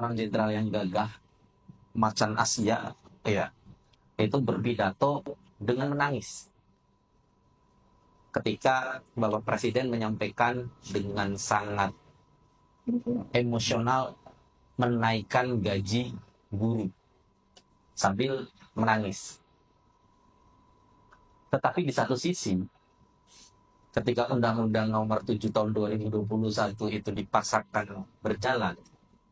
seorang jenderal yang gagah macan Asia, ya, itu berpidato dengan menangis ketika Bapak Presiden menyampaikan dengan sangat emosional menaikkan gaji guru sambil menangis. Tetapi di satu sisi, ketika Undang-Undang Nomor 7 Tahun 2021 itu dipaksakan berjalan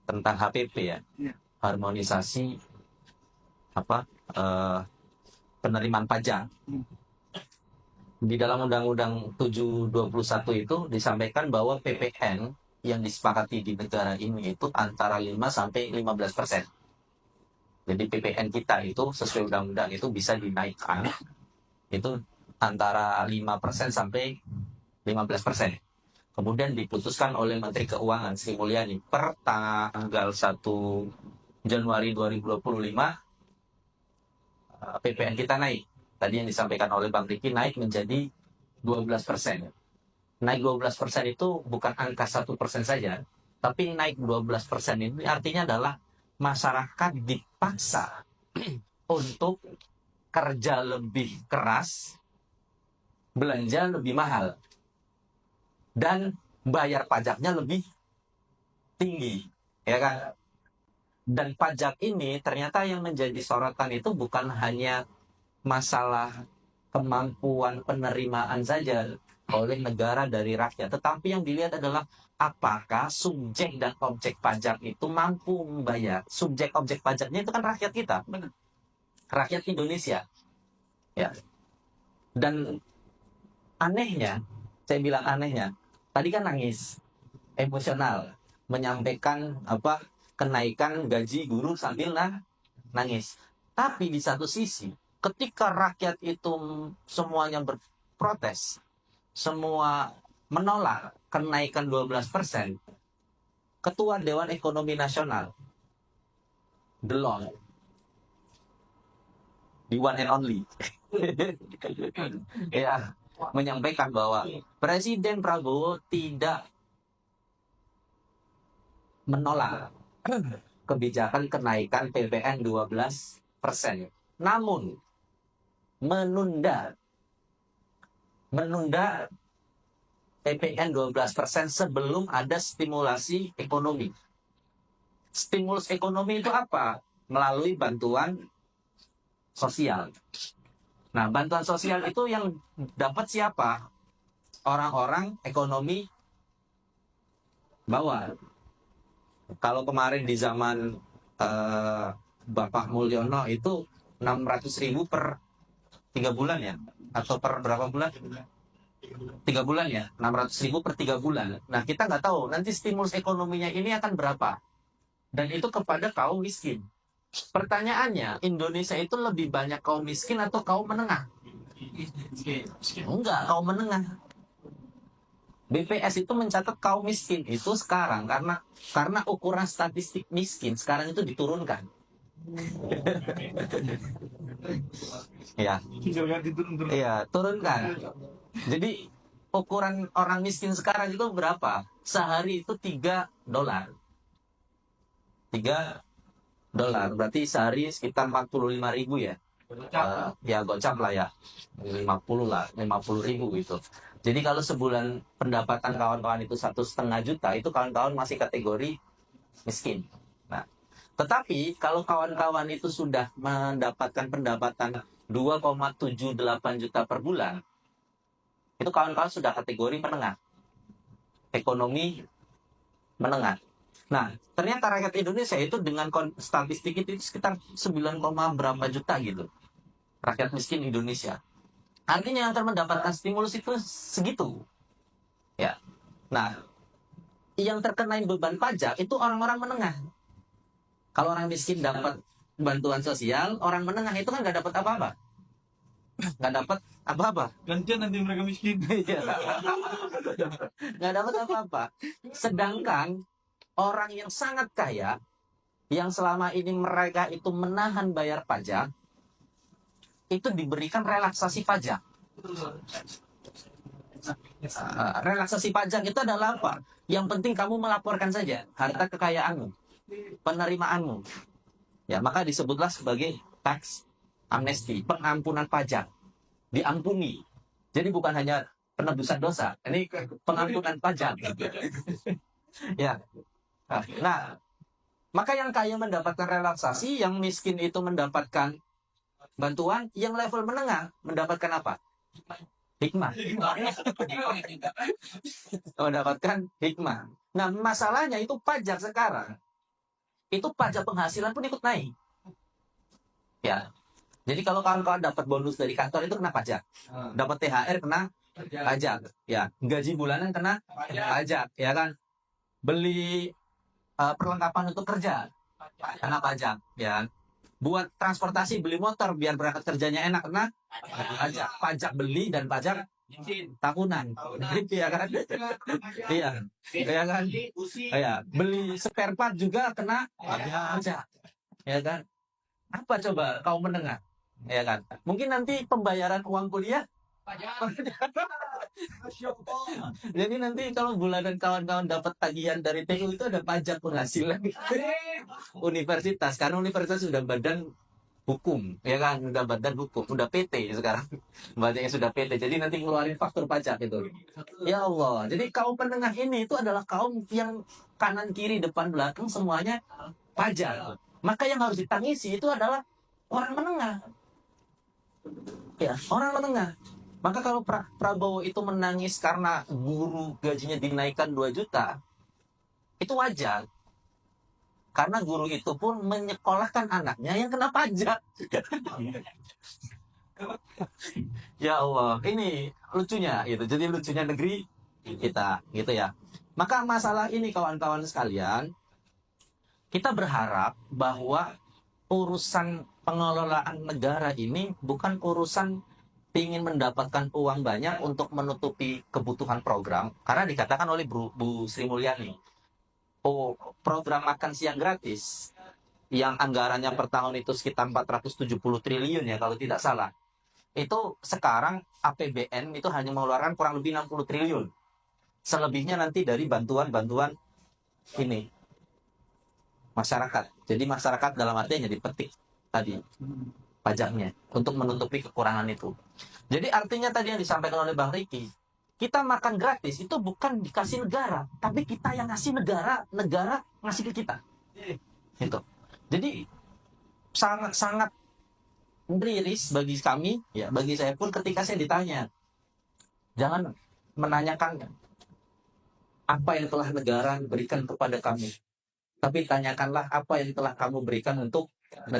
tentang HPP, ya, harmonisasi penerimaan pajak. Di dalam Undang-Undang 7/21 itu disampaikan bahwa PPN yang disepakati di negara ini itu antara 5 sampai 15%. Jadi PPN kita itu sesuai undang-undang itu bisa dinaikkan itu antara 5% sampai 15%. Kemudian diputuskan oleh Menteri Keuangan Sri Mulyani per tanggal 1 Januari 2025 PPN kita naik. Tadi yang disampaikan oleh Bang Riki naik menjadi 12%. Naik 12% itu bukan angka 1% saja, tapi naik 12% ini artinya adalah masyarakat dipaksa untuk kerja lebih keras, belanja lebih mahal, dan bayar pajaknya lebih tinggi, ya kan? Dan pajak ini ternyata yang menjadi sorotan itu bukan hanya masalah kemampuan penerimaan saja oleh negara dari rakyat, tetapi yang dilihat adalah apakah subjek dan objek pajak itu mampu membayar. Subjek objek pajaknya itu kan rakyat kita, rakyat Indonesia, ya. Dan anehnya, saya bilang anehnya, tadi kan nangis, emosional, menyampaikan kenaikan gaji guru sambil nangis. Tapi di satu sisi, ketika rakyat itu semuanya berprotes, semua menolak kenaikan 12%, Ketua Dewan Ekonomi Nasional, DELON, the one and only, ya, menyampaikan bahwa Presiden Prabowo tidak menolak kebijakan kenaikan PPN 12%. Namun menunda PPN 12% sebelum ada stimulasi ekonomi. Stimulus ekonomi itu apa? Melalui bantuan sosial. Nah, bantuan sosial itu yang dapat siapa? Orang-orang ekonomi bawah. Kalau kemarin di zaman Bapak Mulyono itu 600.000 per 3 bulan, ya? Atau per berapa bulan? 3 bulan, ya? 600.000 per 3 bulan. Nah, kita nggak tahu nanti stimulus ekonominya ini akan berapa. Dan itu kepada kaum miskin. Pertanyaannya, Indonesia itu lebih banyak kaum miskin atau kaum menengah? Enggak, kaum menengah. BPS itu mencatat kaum miskin itu sekarang karena ukuran statistik miskin sekarang itu diturunkan. Ya. Iya, turunkan. Jadi ukuran orang miskin sekarang itu berapa? Sehari itu $3. $3. Berarti sehari sekitar 45.000, ya. Ya gocap lah, ya. 50.000 gitu. Jadi kalau sebulan pendapatan kawan-kawan itu 1,5 juta, itu kawan-kawan masih kategori miskin. Nah, tetapi kalau kawan-kawan itu sudah mendapatkan pendapatan 2,78 juta per bulan, itu kawan-kawan sudah kategori menengah, ekonomi menengah. Nah, ternyata rakyat Indonesia itu dengan statistik itu sekitar 9, berapa juta gitu, rakyat miskin Indonesia. Artinya yang akan mendapatkan stimulus itu segitu, ya. Nah, yang terkena beban pajak itu orang-orang menengah. Kalau orang miskin dapat bantuan sosial, orang menengah itu kan nggak dapat apa-apa, nggak dapat apa-apa. Gantian nanti mereka miskin. Nggak dapat apa-apa. Sedangkan orang yang sangat kaya, yang selama ini mereka itu menahan bayar pajak, itu diberikan relaksasi pajak. Relaksasi pajak itu adalah apa? Yang penting kamu melaporkan saja harta kekayaanmu. penerimaanmu. Ya, maka disebutlah sebagai tax amnesty, pengampunan pajak. Diampuni. Jadi bukan hanya penebusan dosa, ini pengampunan pajak. Ya. Nah, maka yang kaya mendapatkan relaksasi, yang miskin itu mendapatkan bantuan, yang level menengah mendapatkan apa? Hikmah. Mendapatkan hikmah. Nah, masalahnya itu pajak sekarang. Itu pajak penghasilan pun ikut naik. Ya. Jadi kalau kawan-kawan dapat bonus dari kantor itu kena pajak. Dapat THR kena pajak. Ya, gaji bulanan kena pajak, ya kan? Beli perlengkapan untuk kerja kena pajak, ya. Buat transportasi, beli motor biar berangkat kerjanya enak kena pajak. Pajak beli dan pajak tahunan. Iya kan? Iya. Iya kan? Iya. Beli spare part juga kena pajak. Ya kan? Apa coba kaum menengah? Ya kan? Mungkin nanti pembayaran uang kuliah. Jadi nanti kalau bulanan kawan-kawan dapat tagihan dari TU itu ada pajak penghasilan universitas, karena universitas sudah badan hukum, ya kan, udah badan hukum, udah PT sekarang, banyaknya sudah PT, jadi nanti ngeluarin faktur pajak itu. Ya Allah, jadi kaum penengah ini itu adalah kaum yang kanan kiri depan belakang semuanya pajak. Maka yang harus ditangisi itu adalah orang menengah, ya, orang menengah. Maka kalau Prabowo itu menangis karena guru gajinya dinaikkan 2 juta, itu wajar. Karena guru itu pun menyekolahkan anaknya yang kena pajak. Ya Allah, ini lucunya gitu. Jadi lucunya negeri kita gitu ya. Maka masalah ini kawan-kawan sekalian, kita berharap bahwa urusan pengelolaan negara ini bukan urusan ingin mendapatkan uang banyak untuk menutupi kebutuhan program. Karena dikatakan oleh Bu Sri Mulyani, program makan siang gratis yang anggarannya per tahun itu sekitar 470 triliun ya kalau tidak salah. Itu sekarang APBN itu hanya mengeluarkan kurang lebih 60 triliun. Selebihnya nanti dari bantuan-bantuan ini masyarakat. Jadi masyarakat dalam artinya dipetik tadi pajaknya untuk menutupi kekurangan itu. Jadi artinya tadi yang disampaikan oleh Bang Riki, kita makan gratis itu bukan dikasih negara, tapi kita yang ngasih negara, negara ngasih ke kita. Gitu. Jadi sangat miris bagi kami, ya bagi saya pun ketika saya ditanya, jangan menanyakan apa yang telah negara berikan kepada kami, tapi tanyakanlah apa yang telah kamu berikan untuk negara.